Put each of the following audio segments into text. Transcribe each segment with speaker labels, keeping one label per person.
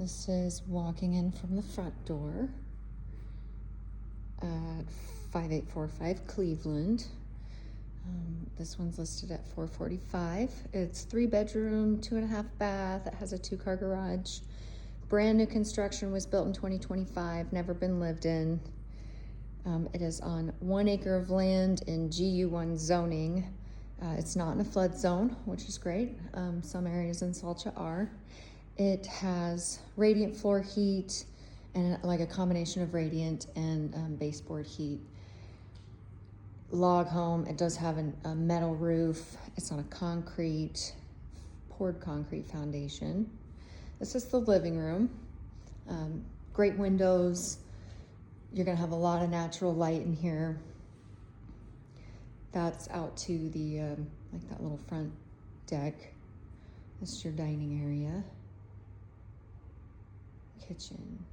Speaker 1: This is walking in from the front door at 5845 Cleveland. This one's listed at $445. It's 3-bedroom, 2.5 bath. It has a 2-car garage. Brand new construction, was built in 2025, never been lived in. It is on 1 acre of land in GU1 zoning. It's not in a flood zone, which is great. Some areas in Salcha are. It has radiant floor heat and like a combination of radiant and baseboard heat. Log home. It does have a metal roof. It's on a poured concrete foundation. This is the living room. Great windows. You're gonna have a lot of natural light in here. That's out to the, like that little front deck. This is your dining area. Kitchen.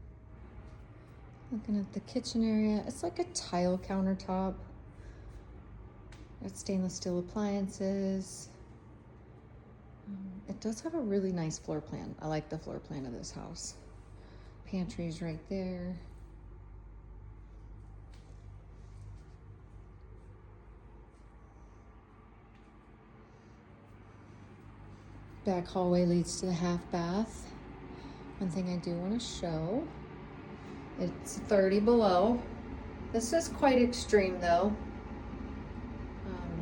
Speaker 1: Looking at the kitchen area, it's like a tile countertop. Got stainless steel appliances. It does have a really nice floor plan. I like the floor plan of this house. Pantry's right there. Back hallway leads to the half bath. One thing I do want to show, it's 30 below. This is quite extreme though.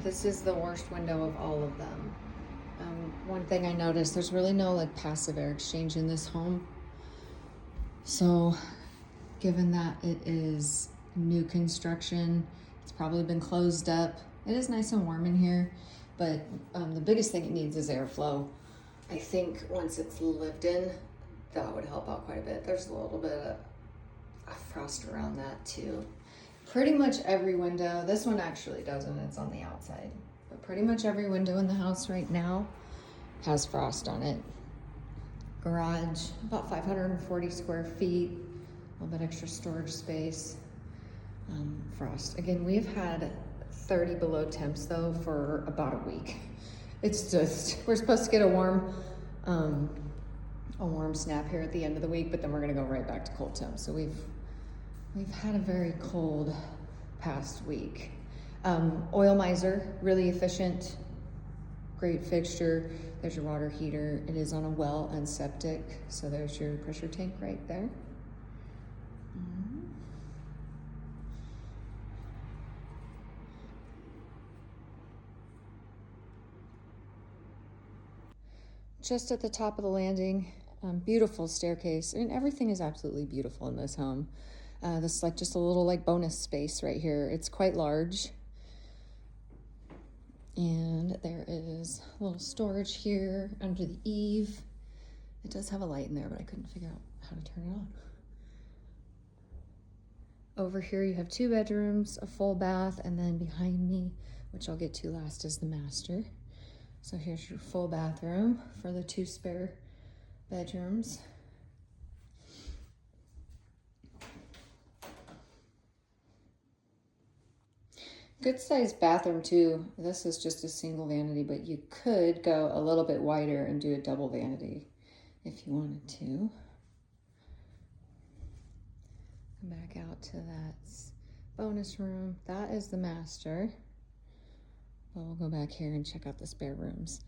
Speaker 1: This is the worst window of all of them. One thing I noticed, there's really no like passive air exchange in this home. So given that it is new construction, it's probably been closed up. It is nice and warm in here, but the biggest thing it needs is airflow. I think once it's lived in, that would help out quite a bit. There's a little bit of frost around that too. Pretty much every window, this one actually doesn't, it's on the outside, but pretty much every window in the house right now has frost on it. Garage, about 540 square feet, a little bit extra storage space. Frost. Again, we've had 30 below temps though for about a week. It's just, we're supposed to get a warm snap here at the end of the week, but then we're gonna go right back to cold temps. So we've had a very cold past week. Oil miser, really efficient, great fixture. There's your water heater. It is on a well and septic. So there's your pressure tank right there. Just at the top of the landing, beautiful staircase. I mean, everything is absolutely beautiful in this home. This is like just a little like bonus space right here. It's quite large. And there is a little storage here under the eave. It does have a light in there, but I couldn't figure out how to turn it on. Over here you have 2 bedrooms, a full bath, and then behind me, which I'll get to last, is the master. So here's your full bathroom for the 2 spare bedrooms. Good sized bathroom too. This is just a single vanity, but you could go a little bit wider and do a double vanity if you wanted to. Come back out to that bonus room. That is the master. But we'll go back here and check out the spare rooms.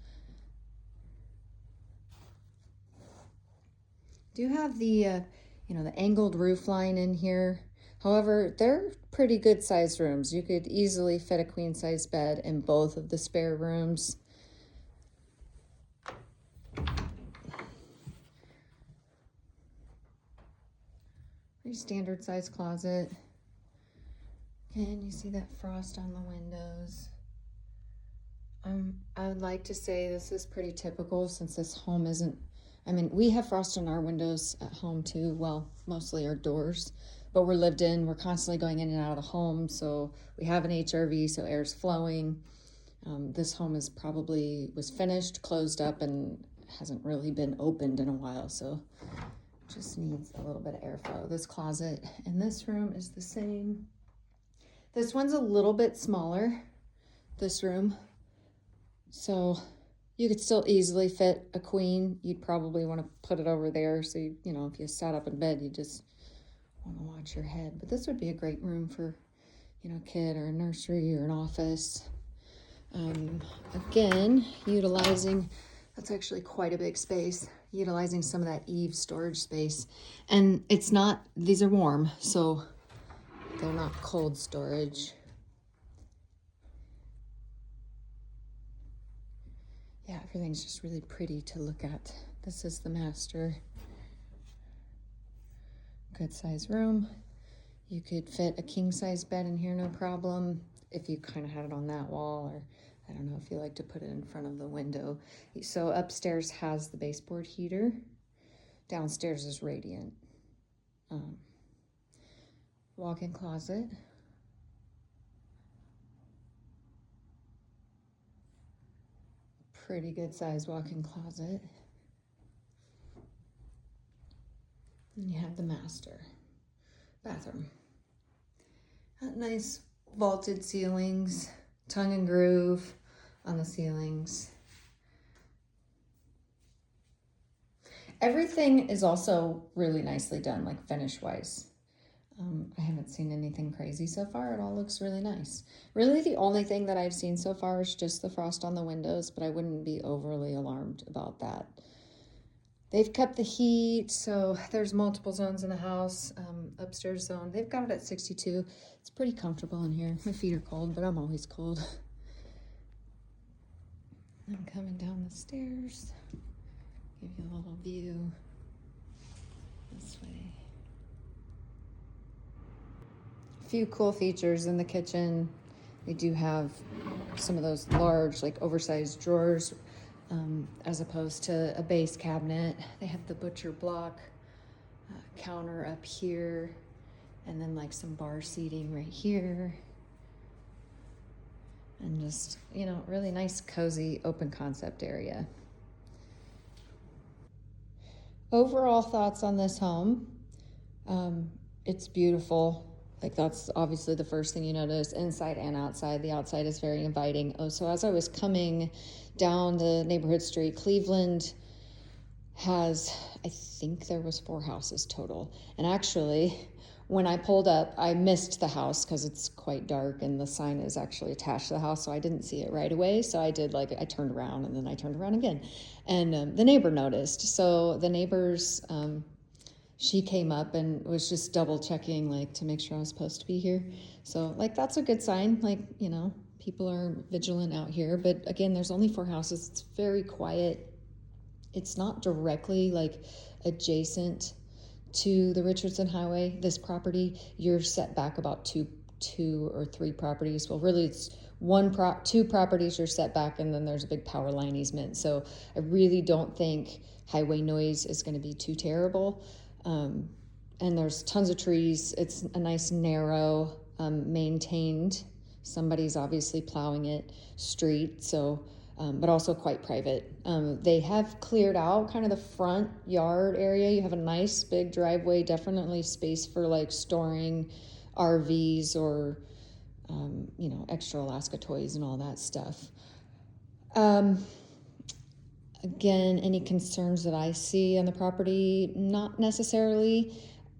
Speaker 1: Do have the, the angled roof line in here. However, they're pretty good sized rooms. You could easily fit a queen size bed in both of the spare rooms. Pretty standard size closet. Again, you see that frost on the windows. I would like to say this is pretty typical since this home isn't, we have frost on our windows at home too. Well, mostly our doors, but we're lived in. We're constantly going in and out of the home. So we have an HRV, so air's flowing. This home was finished, closed up, and hasn't really been opened in a while. So just needs a little bit of airflow. This closet in this room is the same. This one's a little bit smaller, this room. So You could still easily fit a queen. You'd probably want to put it over there. So, you know, if you sat up in bed, you just want to watch your head. But this would be a great room for, you know, a kid or a nursery or an office. Again, utilizing, that's actually quite a big space, utilizing some of that eave storage space. And it's not, these are warm, so they're not cold storage. Yeah, everything's just really pretty to look at. This is the master. Good size room. You could fit a king size bed in here, no problem, if you kind of had it on that wall, or I don't know if you like to put it in front of the window. So upstairs has the baseboard heater. Downstairs is radiant. Walk-in closet. Pretty good size walk-in closet. And you have the master bathroom. Nice vaulted ceilings, tongue and groove on the ceilings. Everything is also really nicely done, like finish-wise. I haven't seen anything crazy so far. It all looks really nice. Really, the only thing that I've seen so far is just the frost on the windows, but I wouldn't be overly alarmed about that. They've kept the heat, so there's multiple zones in the house. Upstairs zone, they've got it at 62. It's pretty comfortable in here. My feet are cold, but I'm always cold. I'm coming down the stairs. Give you a little view this way. A few cool features in the kitchen. They do have some of those large, like oversized drawers, as opposed to a base cabinet. They have the butcher block counter up here, and then like some bar seating right here. And just, you know, really nice, cozy, open concept area. Overall thoughts on this home. It's beautiful. Like, that's obviously the first thing you notice, inside and outside. The outside is very inviting. Oh, so as I was coming down the neighborhood street, Cleveland has, I think there was 4 houses total. And actually, when I pulled up, I missed the house because it's quite dark and the sign is actually attached to the house, so I didn't see it right away. So I did, like, I turned around and then I turned around again. And the neighbor noticed. So the neighbors, she came up and was just double checking, like, to make sure I was supposed to be here. So, like, that's a good sign. Like, you know, people are vigilant out here. But again, there's only 4 houses. It's very quiet. It's not directly, like, adjacent to the Richardson Highway. This property, you're set back about two or three properties. Well, really, it's two properties you're set back, and then there's a big power line easement. So I really don't think highway noise is going to be too terrible. And there's tons of trees. It's a nice, narrow, maintained, somebody's obviously plowing it, street, so, but also quite private. They have cleared out kind of the front yard area. You have a nice big driveway, definitely space for like storing RVs or, you know, extra Alaska toys and all that stuff. Again, any concerns that I see on the property? Not necessarily.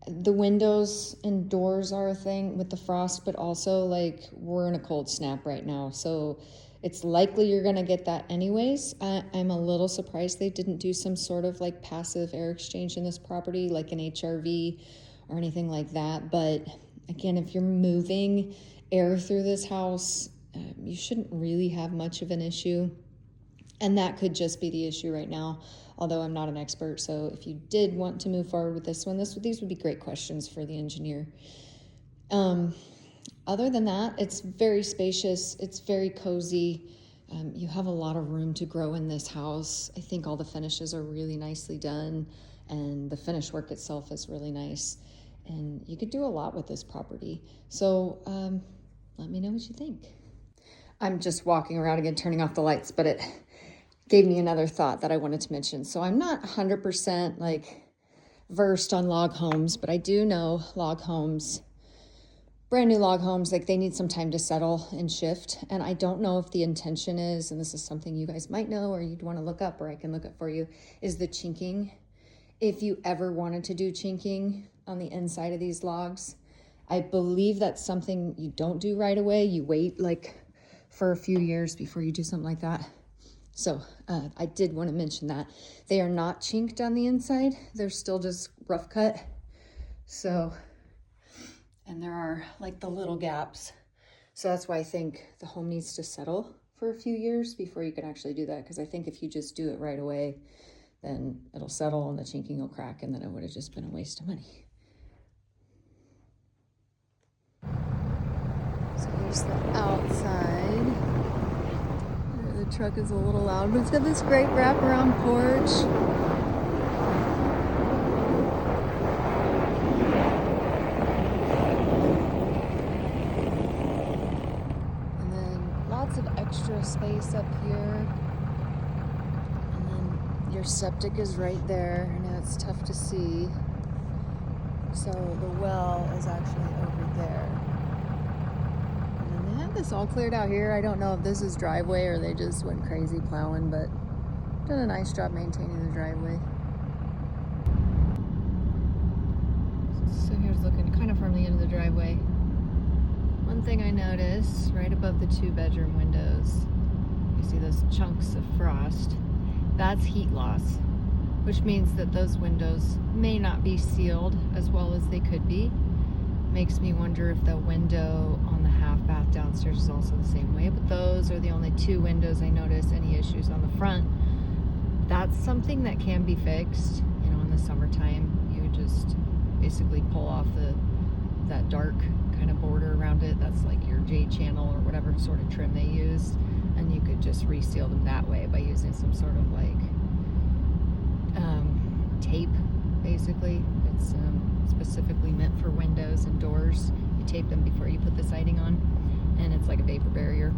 Speaker 1: The windows and doors are a thing with the frost, but also, like, we're in a cold snap right now, so it's likely you're gonna get that anyways. I'm a little surprised they didn't do some sort of like passive air exchange in this property, like an HRV or anything like that. But again, if you're moving air through this house, you shouldn't really have much of an issue. And that could just be the issue right now, although I'm not an expert. So if you did want to move forward with this one, these would be great questions for the engineer. Other than that, it's very spacious. It's very cozy. You have a lot of room to grow in this house. I think all the finishes are really nicely done, and the finish work itself is really nice. And you could do a lot with this property. So let me know what you think. I'm just walking around again, turning off the lights, but it gave me another thought that I wanted to mention. So I'm not 100% like versed on log homes, but I do know log homes brand new log homes, like they need some time to settle and shift. And I don't know if the intention is, and this is something you guys might know or you'd want to look up, or I can look up for you, is the chinking. If you ever wanted to do chinking on the inside of these logs, I believe that's something you don't do right away. You wait like for a few years before you do something like that. So I did want to mention that. They are not chinked on the inside. They're still just rough cut. So, and there are like the little gaps. So that's why I think the home needs to settle for a few years before you can actually do that. Because I think if you just do it right away, then it'll settle and the chinking will crack, and then it would have just been a waste of money. So here's the outside. The truck is a little loud, but it's got this great wraparound porch. And then lots of extra space up here. And then your septic is right there. I know it's tough to see. So the well is actually over there. This all cleared out here. I don't know if this is driveway or they just went crazy plowing, but done a nice job maintaining the driveway. So here's looking kind of from the end of the driveway. One thing I noticed right above the 2-bedroom windows, you see those chunks of frost. That's heat loss, which means that those windows may not be sealed as well as they could be. Makes me wonder if the window on the half bath downstairs is also the same way, but those are the only 2 windows I noticed any issues on the front. That's something that can be fixed. You know, in the summertime, you would just basically pull off that dark kind of border around it. That's like your J channel or whatever sort of trim they use, and you could just reseal them that way by using some sort of like tape, basically. It's specifically meant for windows and doors. You tape them before you put the siding on, and it's like a vapor barrier.